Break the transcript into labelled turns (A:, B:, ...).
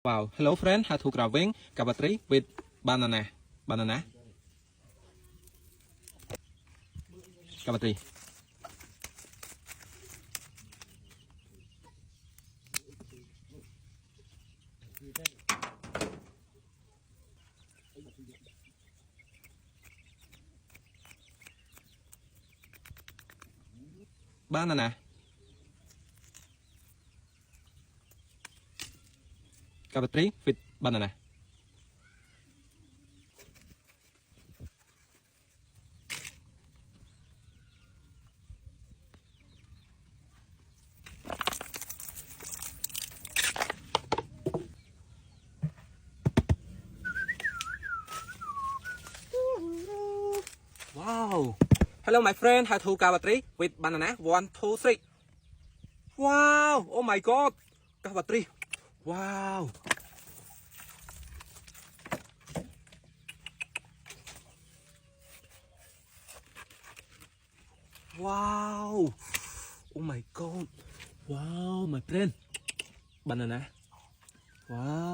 A: Wow, hello friend, how to graving Cavatri with banana. Banana. Cavatri. Banana. Cavatri with banana. Wow. Hello my friend, how to Cavatri with banana. 1, 2, 3. Wow, oh my god. Cavatri. Wow. Wow. Oh my god. Wow, my friend. Banana. Wow.